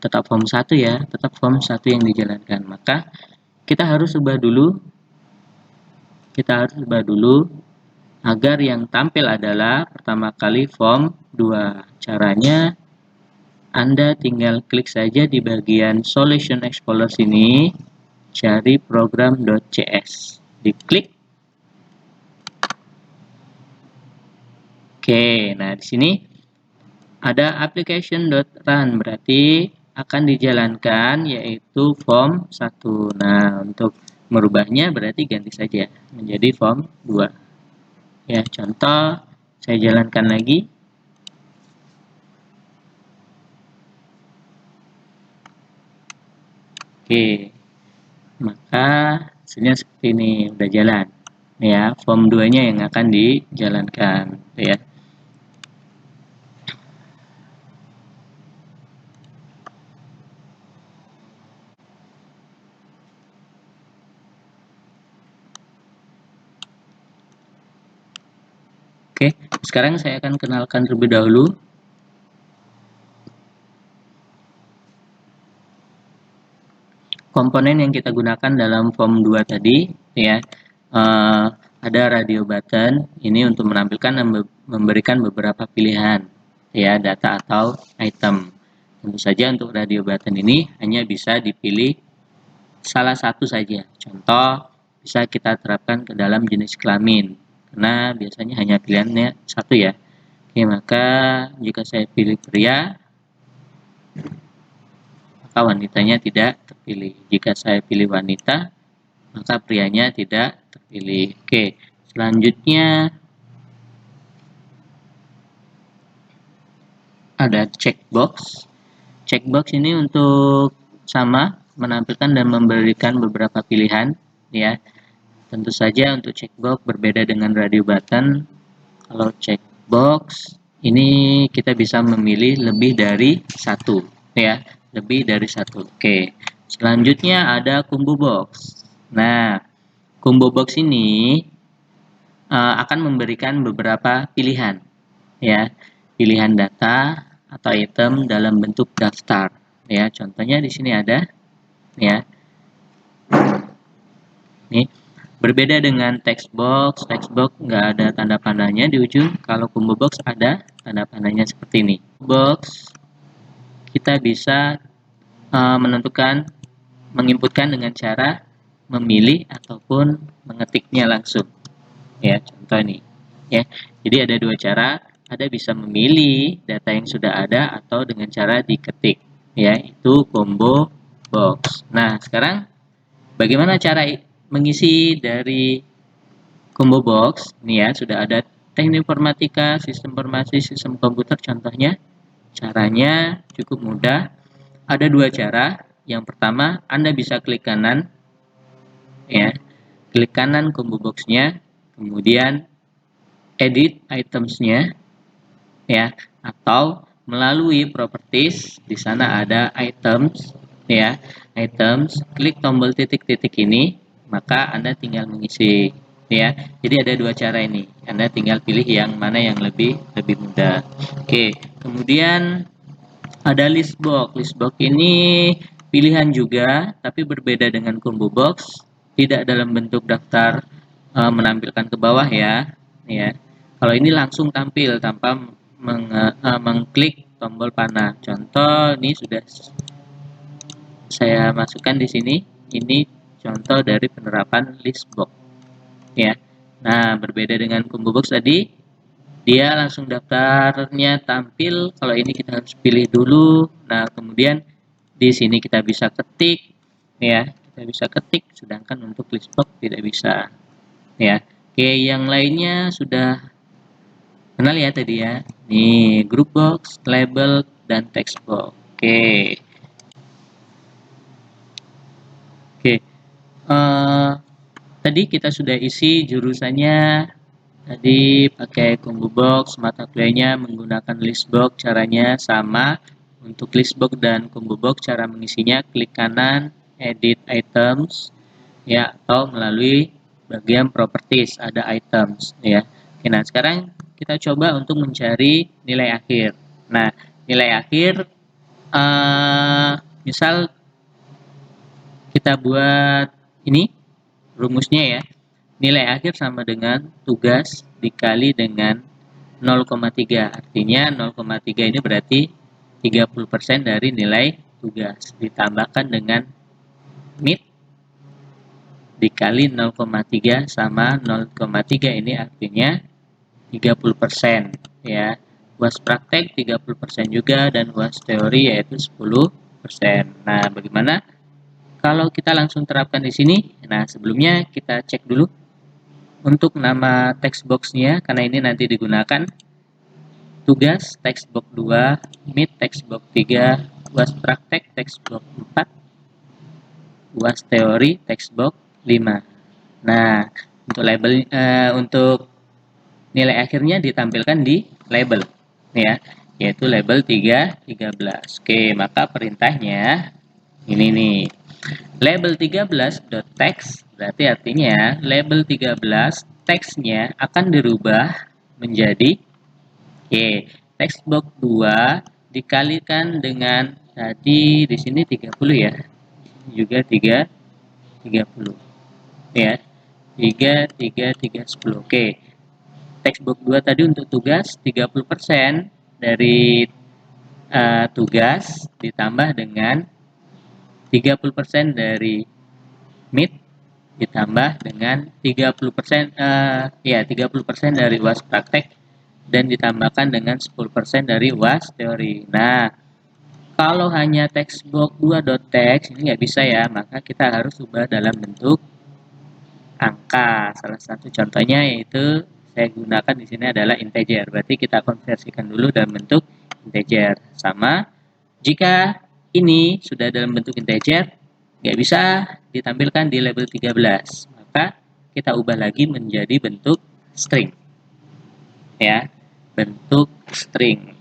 tetap form 1 ya, tetap form 1 yang dijalankan. Maka kita harus ubah dulu agar yang tampil adalah pertama kali form 2. Caranya Anda tinggal klik saja di bagian Solution Explorer sini, cari program.cs, diklik. Oke, nah di sini ada application.run, berarti akan dijalankan yaitu form 1. Nah, untuk merubahnya berarti ganti saja menjadi form 2. Ya, contoh saya jalankan lagi. Oke, maka hasilnya seperti ini, udah jalan. Ya, form 2-nya yang akan dijalankan, ya. Oke, sekarang saya akan kenalkan terlebih dahulu komponen yang kita gunakan dalam form 2 tadi, ya. Ada radio button, ini untuk menampilkan dan memberikan beberapa pilihan, ya, data atau item. Tentu saja untuk radio button ini hanya bisa dipilih salah satu saja. Contoh, bisa kita terapkan ke dalam jenis kelamin, karena biasanya hanya pilihannya satu ya. Oke, maka jika saya pilih pria, maka wanitanya tidak terpilih. Jika saya pilih wanita, maka prianya tidak terpilih. Oke, selanjutnya ada checkbox. Checkbox ini untuk sama menampilkan dan memberikan beberapa pilihan, ya. Tentu saja untuk checkbox berbeda dengan radio button. Kalau checkbox ini kita bisa memilih lebih dari satu, ya, lebih dari satu. Oke, selanjutnya ada combo box. Nah, combo box ini akan memberikan beberapa pilihan, ya, pilihan data atau item dalam bentuk daftar, ya. Contohnya di sini ada, ya. Nih, berbeda dengan text box nggak ada tanda panahnya di ujung. Kalau combo box ada tanda panahnya seperti ini. Box kita bisa menentukan, menginputkan dengan cara memilih ataupun mengetiknya langsung. Ya, contoh ini. Ya, jadi ada dua cara. Ada bisa memilih data yang sudah ada atau dengan cara diketik. Ya, itu combo box. Nah, sekarang bagaimana cara mengisi dari combo box? Ini ya, sudah ada teknik informatika, sistem informasi, sistem komputer contohnya. Caranya cukup mudah. Ada dua cara. Yang pertama, Anda bisa klik kanan, ya, klik kanan combo box-nya, kemudian edit items-nya, ya, atau melalui properties. Di sana ada items, ya, items, klik tombol titik-titik ini, maka Anda tinggal mengisi, ya. Jadi ada dua cara ini, Anda tinggal pilih yang mana yang lebih mudah. Oke, kemudian ada list box. List box ini pilihan juga, tapi berbeda dengan combo box, tidak dalam bentuk daftar menampilkan ke bawah, ya. Kalau ini langsung tampil tanpa mengklik tombol panah. Contoh ini sudah saya masukkan di sini. Ini contoh dari penerapan list box, ya. Nah, berbeda dengan combo box tadi, dia langsung daftarnya tampil. Kalau ini kita harus pilih dulu. Nah, kemudian di sini kita bisa ketik, ya, kita bisa ketik, sedangkan untuk list box tidak bisa, ya. Oke, yang lainnya sudah kenal ya tadi ya. Nih, group box, label, dan text box. Oke. Oke. Tadi kita sudah isi jurusannya. Tadi pakai combo box, mata kuliahnya menggunakan list box, caranya sama. Untuk list box dan combo box, cara mengisinya klik kanan, edit items, ya, atau melalui bagian properties ada items, ya. Oke, nah sekarang kita coba untuk mencari nilai akhir. Nah, nilai akhir Misal kita buat ini rumusnya ya, nilai akhir sama dengan tugas dikali dengan 0,3. Artinya 0,3 ini berarti 30% dari nilai tugas ditambahkan dengan mid dikali 0,3 sama 0,3 ini artinya 30% ya. UAS praktek 30% juga dan UAS teori yaitu 10%. Nah, bagaimana kalau kita langsung terapkan di sini? Nah, sebelumnya kita cek dulu untuk nama text box-nya karena ini nanti digunakan tugas text box 2, mid text box 3, UAS praktek text box 4, UAS teori text box 5. Nah, untuk label untuk nilai akhirnya ditampilkan di label ya, yaitu label 3, 13. Oke, maka perintahnya ini nih. Label 13.text berarti artinya label 13 teksnya akan dirubah menjadi text box 2 dikalikan dengan tadi di sini 30 ya. Juga 30 ya. 3 10. Oke. Text box 2 tadi untuk tugas 30% dari tugas ditambah dengan 30% dari mid ditambah dengan 30% 30% dari UAS praktek dan ditambahkan dengan 10% dari UAS teori. Nah, kalau hanya textbox 2.text ini nggak bisa ya, maka kita harus ubah dalam bentuk angka. Salah satu contohnya yaitu saya gunakan di sini adalah integer. Berarti kita konversikan dulu dalam bentuk integer. Sama jika ini sudah dalam bentuk integer, nggak bisa ditampilkan di label 13. Maka kita ubah lagi menjadi bentuk string. Ya, bentuk string.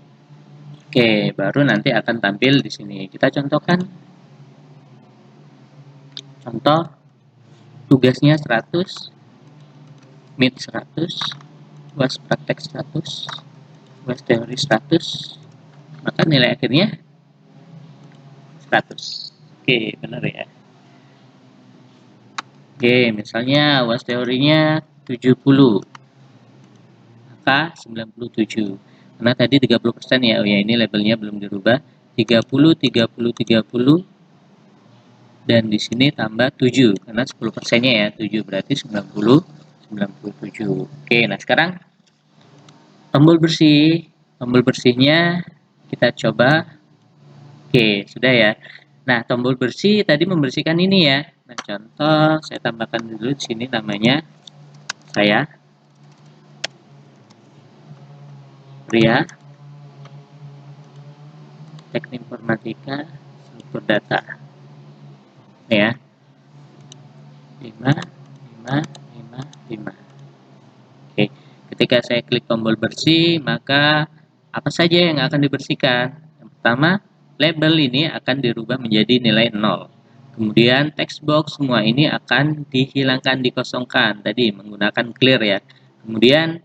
Oke, baru nanti akan tampil di sini. Kita contohkan. Contoh tugasnya 100, mid 100, UAS praktek 100, UAS teori 100, maka nilai akhirnya 100. Oke, benar ya. Oke, misalnya UAS teorinya 70, maka 97. Karena tadi 30% ya, oh ya ini labelnya belum dirubah. 30, 30, 30, dan di sini tambah 7, karena 10%-nya ya, 7 berarti 90, 97. Oke, nah sekarang tombol bersih. Tombol bersihnya kita coba. Oke, sudah ya. Nah, tombol bersih tadi membersihkan ini ya. Nah, contoh saya tambahkan dulu di sini namanya saya Pria, Teknik Informatika, Struktur Data. Ya. 5, 5, 5, 5. Oke, ketika saya klik tombol bersih, maka apa saja yang akan dibersihkan? Yang pertama, label ini akan dirubah menjadi nilai 0. Kemudian text box semua ini akan dihilangkan, dikosongkan tadi menggunakan clear ya. Kemudian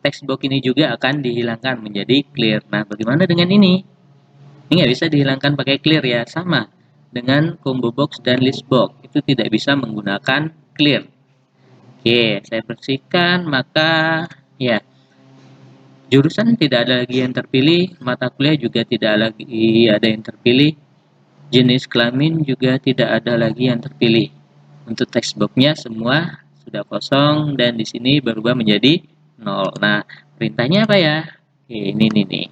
text box ini juga akan dihilangkan menjadi clear. Nah, bagaimana dengan ini? Ini nggak bisa dihilangkan pakai clear ya, sama dengan combo box dan list box itu tidak bisa menggunakan clear. Oke, saya bersihkan, maka ya jurusan tidak ada lagi yang terpilih, mata kuliah juga tidak lagi ada yang terpilih, jenis kelamin juga tidak ada lagi yang terpilih. Untuk textbox-nya semua sudah kosong dan di sini berubah menjadi 0. Nah, perintahnya apa ya? Oke, ini nih.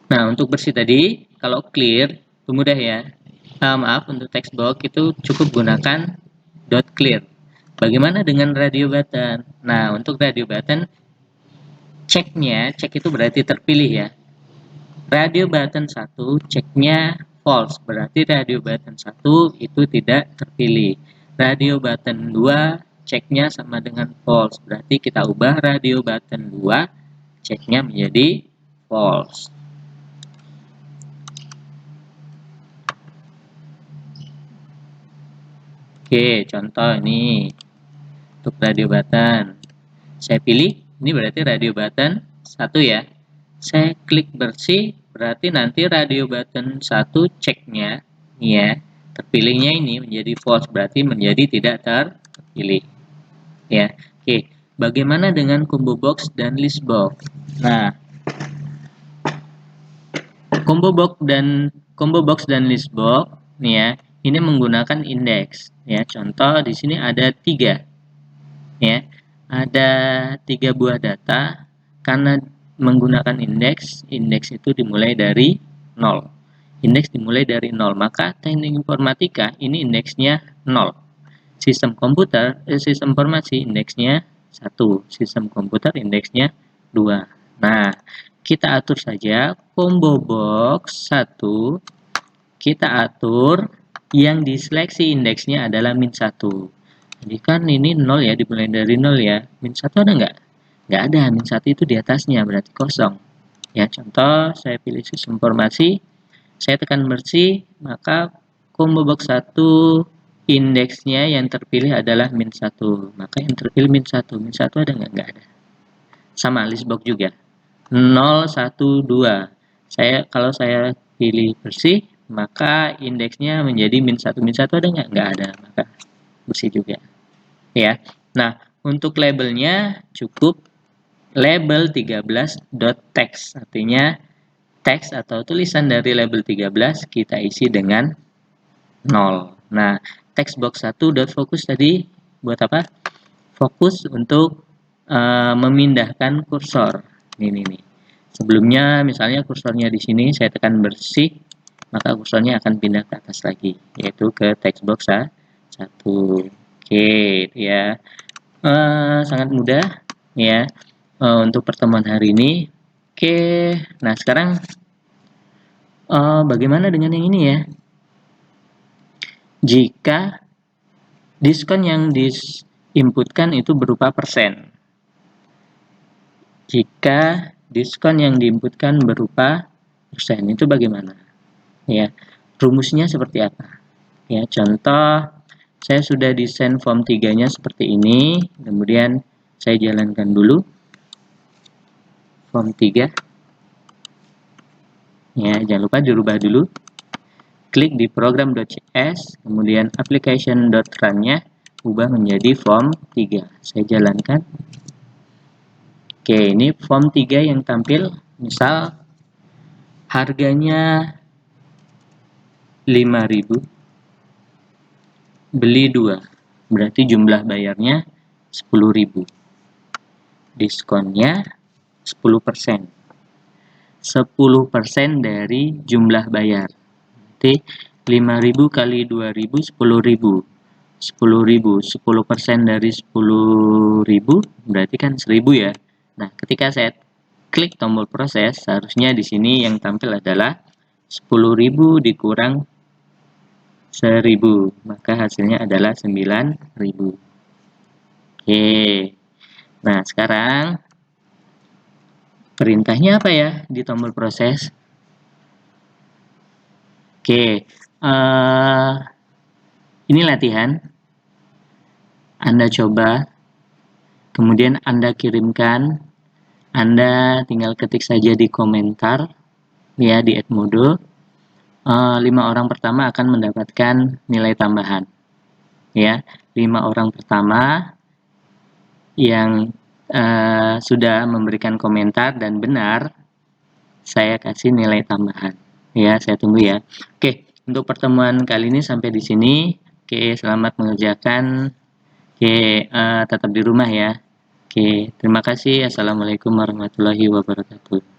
Nah, untuk bersih tadi, kalau clear itu mudah ya. Maaf, untuk textbox itu cukup gunakan .clear. Bagaimana dengan radio button? Nah, untuk radio button ceknya, cek itu berarti terpilih ya. Radio button 1 ceknya false, berarti radio button 1 itu tidak terpilih. Radio button 2 ceknya sama dengan false, berarti kita ubah radio button 2 ceknya menjadi false. Oke, contoh ini untuk radio button. Saya pilih, ini berarti radio button 1 ya. Saya klik bersih, berarti nanti radio button 1 ceknya ya, terpilihnya ini menjadi false, berarti menjadi tidak terpilih. Ya. Oke, bagaimana dengan combo box dan list box? Nah, combo box dan list box nih ya, ini menggunakan indeks ya. Contoh di sini ada 3 ya. Ada 3 buah data. Karena menggunakan indeks itu dimulai dari 0. Indeks dimulai dari 0, maka teknik informatika ini indeksnya 0. Sistem informasi indeksnya 1. Sistem komputer indeksnya 2. Nah, kita atur saja combo box 1, kita atur yang diseleksi indeksnya adalah min 1. Jadi kan ini 0 ya, dimulai dari 0 ya. Min 1 ada nggak? Nggak ada, min 1 itu di atasnya, berarti kosong. Ya, contoh saya pilih sistem informasi, saya tekan bersih, maka combo box 1 indeksnya yang terpilih adalah min 1. Maka yang terpilih min 1. Min 1 ada nggak? Nggak ada. Sama list box juga. 0, 1, 2. Kalau saya pilih bersih, maka indeksnya menjadi min 1. Min 1 ada nggak? Nggak ada. Maka bersih juga. Ya. Nah, untuk labelnya cukup label 13.text. Artinya teks atau tulisan dari label 13 kita isi dengan 0. Nah, text box 1.focus tadi buat apa? Fokus untuk memindahkan kursor. Ini nih. Sebelumnya misalnya kursornya di sini saya tekan bersih, maka kursornya akan pindah ke atas lagi, yaitu ke text box 1. Oke, ya. Sangat mudah ya untuk pertemuan hari ini. Oke, nah sekarang bagaimana dengan yang ini ya? Jika diskon yang diinputkan itu berupa persen. Jika diskon yang diinputkan berupa persen, itu bagaimana? Ya, rumusnya seperti apa? Ya, contoh saya sudah desain form 3-nya seperti ini, kemudian saya jalankan dulu form 3. Ya, jangan lupa dirubah dulu. Klik di program.cs, kemudian application.run-nya ubah menjadi form 3. Saya jalankan. Oke, ini form 3 yang tampil. Misal harganya 5.000, beli 2. Berarti jumlah bayarnya 10.000. Diskonnya 10%. 10% dari jumlah bayar. Berarti 5.000 kali 2.000, 10.000. 10.000, 10% dari 10.000 berarti kan 1.000 ya. Nah, ketika saya klik tombol proses, seharusnya di sini yang tampil adalah 10.000 dikurang 1.000, maka hasilnya adalah 9.000. Oke. Nah, sekarang perintahnya apa ya di tombol proses? Oke, ini latihan. Anda coba, kemudian Anda kirimkan. Anda tinggal ketik saja di komentar, ya di Edmodo. 5 orang pertama akan mendapatkan nilai tambahan. Ya, 5 orang pertama yang sudah memberikan komentar dan benar, saya kasih nilai tambahan. Ya, saya tunggu ya. Oke, untuk pertemuan kali ini sampai di sini. Oke, selamat mengerjakan. Oke, tetap di rumah ya. Oke, terima kasih. Assalamualaikum warahmatullahi wabarakatuh.